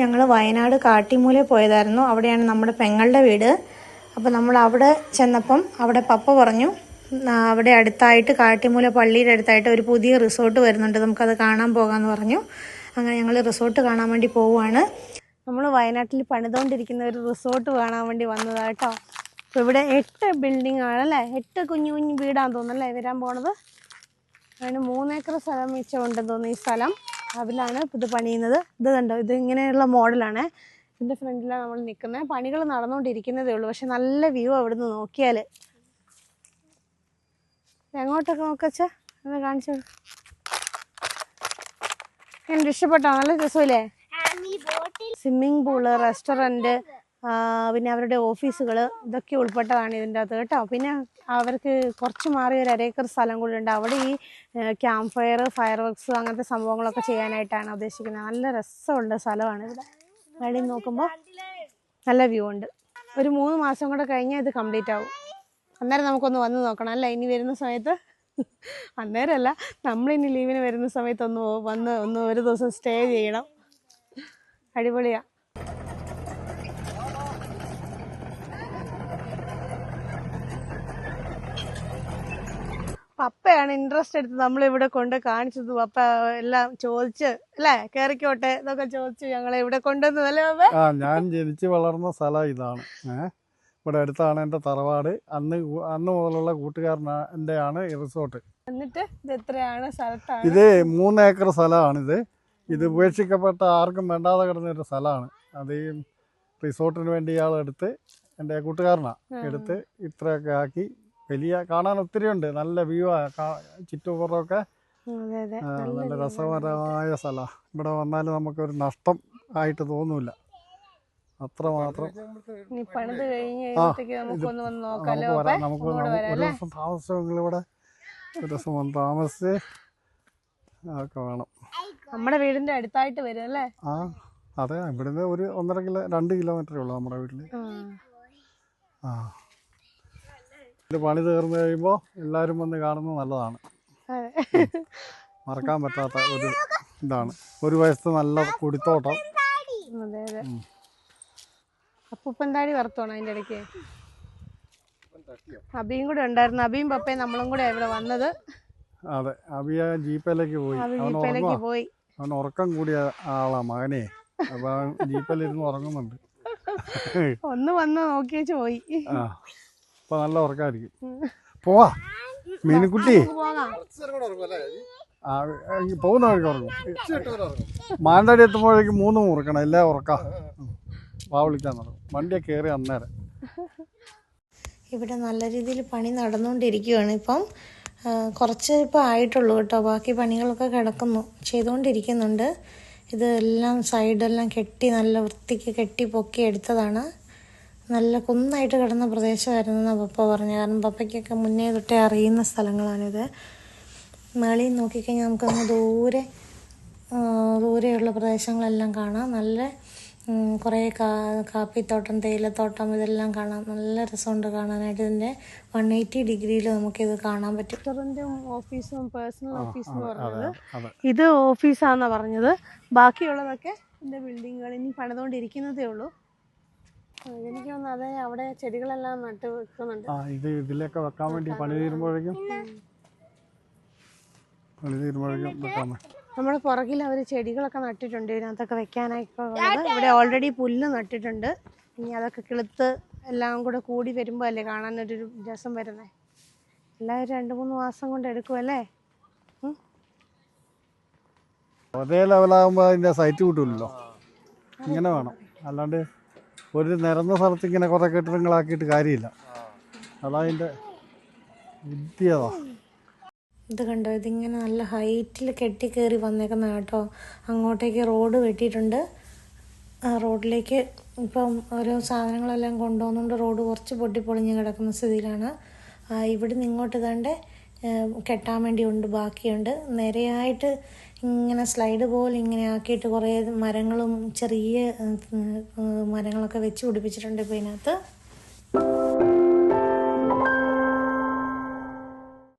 ഞങ്ങൾ വയനാട് കാട്ടിമൂല പോയതായിരുന്നു. അവിടെയാണ് നമ്മുടെ പെങ്ങളുടെ വീട്. അപ്പോൾ നമ്മൾ അവിടെ ചെന്നപ്പം അവിടെ പപ്പ പറഞ്ഞു അവിടെ അടുത്തായിട്ട് കാട്ടിമൂല പള്ളിയുടെ അടുത്തായിട്ട് ഒരു പുതിയ റിസോർട്ട് വരുന്നുണ്ട്, നമുക്കത് കാണാൻ പോകാമെന്ന് പറഞ്ഞു. അങ്ങനെ ഞങ്ങൾ റിസോർട്ട് കാണാൻ വേണ്ടി പോവുകയാണ്. നമ്മൾ വയനാട്ടിൽ പണിതുകൊണ്ടിരിക്കുന്ന ഒരു റിസോർട്ട് കാണാൻ വേണ്ടി വന്നതാണ് കേട്ടോ. അപ്പോൾ ഇവിടെ 8 ബിൽഡിംഗ് ആണല്ലേ, 8 കുഞ്ഞു കുഞ്ഞു വീടാന്ന് തോന്നുന്നല്ലേ വരാൻ പോണത്. അതിന് 3 ഏക്കർ സ്ഥലം മിച്ചമുണ്ടെന്ന് തോന്നുന്നു ഈ സ്ഥലം. അതിലാണ് ഇത് പണിയുന്നത്. ഇത് കണ്ടോ, ഇത് ഇങ്ങനെയുള്ള മോഡലാണ്. ഇതിൻ്റെ ഫ്രണ്ടിലാണ് നമ്മൾ നിൽക്കുന്നത്. പണികൾ നടന്നുകൊണ്ടിരിക്കുന്നതേ ഉള്ളൂ. പക്ഷെ നല്ല വ്യൂ അവിടുന്ന് നോക്കിയാൽ. എങ്ങോട്ടൊക്കെ നോക്കച്ചാ ഒന്ന് കാണിച്ചു. എനിക്ക് ഇഷ്ടപ്പെട്ടോ? നല്ല രസമില്ലേ? സ്വിമ്മിങ് പൂള്, റെസ്റ്റോറൻറ്റ്, പിന്നെ അവരുടെ ഓഫീസുകൾ ഇതൊക്കെ ഉൾപ്പെട്ടതാണ് ഇതിൻ്റെ അകത്ത് കേട്ടോ. പിന്നെ അവർക്ക് കുറച്ച് മാറി ഒരു 1 ഏക്കർ സ്ഥലം കൂടി ഉണ്ട്. അവിടെ ഈ ക്യാമ്പ് ഫയർ, ഫയർ വർക്ക്സ് അങ്ങനത്തെ സംഭവങ്ങളൊക്കെ ചെയ്യാനായിട്ടാണ് ഉദ്ദേശിക്കുന്നത്. നല്ല രസമുള്ള സ്ഥലമാണ് ഇവിടെ. വെളിയിൽ നോക്കുമ്പോൾ നല്ല വ്യൂ ഉണ്ട്. ഒരു 3 മാസം കൂടെ കഴിഞ്ഞാൽ ഇത് കംപ്ലീറ്റ് ആവും. അന്നേരം നമുക്കൊന്ന് വന്ന് നോക്കണം അല്ല, ഇനി വരുന്ന സമയത്ത്. അന്നേരമല്ല, നമ്മളിനി ലീവിന് വരുന്ന സമയത്ത് ഒന്ന് ഒരു ദിവസം സ്റ്റേ ചെയ്യണം. അടിപൊളിയാണ്. പപ്പയാണ് ഇൻട്രസ്റ്റ് എടുത്ത് നമ്മളിവിടെ കൊണ്ട് കാണിച്ചത്. പപ്പ എല്ലാം ചോദിച്ച് അല്ലേ, കയറിക്കോട്ടെ എന്നൊക്കെ ചോദിച്ചു ഞങ്ങളെ ഇവിടെ കൊണ്ടുവന്നതല്ലേ പപ്പ? ഞാൻ ജനിച്ച് വളർന്ന സ്ഥലം ഇതാണ്. ഇവിടെ അടുത്താണ് എൻ്റെ തറവാട്. അന്ന് മുതലുള്ള കൂട്ടുകാരൻ്റെ ആണ് ഈ റിസോർട്ട്. എന്നിട്ട് ഇത് എത്രയാണ് സ്ഥലത്താണ്? ഇത് 3 ഏക്കർ സ്ഥലമാണിത്. ഇത് ഉപേക്ഷിക്കപ്പെട്ട ആർക്കും വേണ്ടാതെ കിടന്നൊരു സ്ഥലമാണ്. അത് ഈ റിസോർട്ടിന് വേണ്ടി ഇയാൾ എടുത്ത്, എൻ്റെ കൂട്ടുകാരനാണ് എടുത്ത് ഇത്രയൊക്കെ ആക്കി. വലിയ കാണാൻ ഒത്തിരി ഉണ്ട്, നല്ല വ്യൂ ആ. ചുറ്റുപുറമൊക്കെ നല്ല രസകരമായ സ്ഥലമാണ്. ഇവിടെ വന്നാൽ നമുക്കൊരു നഷ്ടം ആയിട്ട് തോന്നൂല, അത്രമാത്രം. നമുക്ക് ഒരു ദിവസം താമസിച്ചെങ്കിൽ ഇവിടെ ഒരു ദിവസം വന്ന് താമസിച്ച് ഒക്കെ വേണം. നമ്മുടെ വീടിന്റെ അടുത്തായിട്ട് വരും അല്ലേ? ആ അതെ, ഇവിടുന്ന് ഒരു 2 കിലോമീറ്ററേ ഉള്ളൂ നമ്മുടെ വീട്ടിൽ. ഇത് പണി തീർന്നു കഴിയുമ്പോൾ എല്ലാവരും വന്ന് കാണുന്നത് നല്ലതാണ്. മറക്കാൻ പറ്റാത്ത ഒരു ഇതാണ്. ഒരു വയസ്സ് നല്ല കുടിത്തോട്ടം. അതെ അതെ. അപ്പൂപ്പന്താടി വറുത്തോണം അതിൻ്റെ ഇടയ്ക്ക്. അബിയും കൂടെ ഉണ്ടായിരുന്നു. അബിയും പപ്പയും നമ്മളും കൂടെ ഇവിടെ വന്നത്. അതെ, അബിയ ജീപ്പിലേക്ക് പോയി. അവൻ ഉറക്കം കൂടിയ ആളാ മകനെ. അപ്പൊ ജീപ്പിലിരുന്ന് ഉറങ്ങുന്നുണ്ട്. ഒന്ന് വന്ന് നോക്കിയേച്ച് പോയി. അപ്പൊ നല്ല ഉറക്കായിരിക്കും. പോവാ മീനുക്കുട്ടി, പോകുന്ന വഴിക്ക് ഉറങ്ങും. മാനന്തവാടി എത്തുമ്പോഴേക്കും 3 മുറുക്കണം, എല്ലാം ഉറക്കാം. വാ വിളിക്കാൻ തുടങ്ങും. വണ്ടിയെ കയറി അന്നേരം. ഇവിടെ നല്ല രീതിയിൽ പണി നടന്നുകൊണ്ടിരിക്കുകയാണ്. ഇപ്പം കുറച്ച് ഇപ്പോൾ ആയിട്ടുള്ളൂ കേട്ടോ. ബാക്കി പണികളൊക്കെ ചെയ്തുകൊണ്ടിരിക്കുന്നുണ്ട്. ഇതെല്ലാം സൈഡെല്ലാം നല്ല വൃത്തിക്ക് കെട്ടി പൊക്കി എടുത്തതാണ്. നല്ല കുന്നായിട്ട് കിടന്ന പ്രദേശമായിരുന്നു പപ്പ പറഞ്ഞു. കാരണം പപ്പയ്ക്കൊക്കെ മുന്നേ തൊട്ടേ അറിയുന്ന സ്ഥലങ്ങളാണിത്. മേളിൽ നോക്കിക്കഴിഞ്ഞാൽ നമുക്കങ്ങ് ദൂരെയുള്ള പ്രദേശങ്ങളെല്ലാം കാണാം. നല്ല കുറേ കാപ്പിത്തോട്ടം, തേയിലത്തോട്ടം ഇതെല്ലാം കാണാം. നല്ല രസമുണ്ട് കാണാനായിട്ട്. ഇതിൻ്റെ 180 ഡിഗ്രിയിൽ നമുക്കിത് കാണാൻ പറ്റും. റെസ്റ്റോറൻറ്റും ഓഫീസും പേഴ്സണൽ ഓഫീസ് എന്ന് പറഞ്ഞത് ഇത് ഓഫീസാണെന്നാണ് പറഞ്ഞത്. ബാക്കിയുള്ളതൊക്കെ ഇതിൻ്റെ ബിൽഡിങ്ങുകൾ ഇനി പണിതുകൊണ്ടിരിക്കുന്നതേ ഉള്ളൂ. എനിക്ക് തോന്നുന്നു അതെ, അവിടെ ചെടികളെല്ലാം നട്ട് വെക്കുന്നുണ്ട്. ഇതിലൊക്കെ വെക്കാൻ വേണ്ടി പണി തീരുമ്പോഴേക്കും നമ്മുടെ പുറകിൽ അവർ ചെടികളൊക്കെ നട്ടിട്ടുണ്ട്. ഇതിനകത്തൊക്കെ വെക്കാനായിട്ടുള്ളത്. ഇവിടെ ഓൾറെഡി പുല്ല് നട്ടിട്ടുണ്ട്. ഇനി അതൊക്കെ കിളുത്ത് എല്ലാം കൂടെ കൂടി വരുമ്പോൾ അല്ലേ കാണാനൊരു രസം വരുന്നത്. എല്ലാവരും 2-3 മാസം കൊണ്ട് എടുക്കുമല്ലേ? ഒരേ ലെവലാകുമ്പോൾ അതിൻ്റെ സൈറ്റ് കിട്ടില്ലല്ലോ. ഇങ്ങനെ വേണം, അല്ലാണ്ട് ഒരു നിരന്ന സ്ഥലത്ത് ഇങ്ങനെ കുറേ കെട്ടിടങ്ങളാക്കിയിട്ട് കാര്യമില്ല. അതതിൻ്റെ വിദ്യതാ. ഇത് കണ്ടോ, ഇതിങ്ങനെ നല്ല ഹൈറ്റിൽ കെട്ടി കയറി വന്നേക്കുന്ന കേട്ടോ. അങ്ങോട്ടേക്ക് റോഡ് വെട്ടിയിട്ടുണ്ട്. ആ റോഡിലേക്ക് ഇപ്പം ഓരോ സാധനങ്ങളെല്ലാം കൊണ്ടുപോകുന്നുണ്ട്. റോഡ് കുറച്ച് പൊട്ടിപ്പൊളിഞ്ഞ് കിടക്കുന്ന സ്ഥിതിയിലാണ്. ഇവിടെ നിന്ന് ഇങ്ങോട്ട് ഇതാണ്ട് കെട്ടാൻ വേണ്ടിയുണ്ട്, ബാക്കിയുണ്ട്. നിരയായിട്ട് ഇങ്ങനെ സ്ലൈഡ് പോലെ ഇങ്ങനെ ആക്കിയിട്ട് കുറേ മരങ്ങളും ചെറിയ മരങ്ങളൊക്കെ വെച്ച് പിടിപ്പിച്ചിട്ടുണ്ട് ഇപ്പോൾ ഇതിനകത്ത്.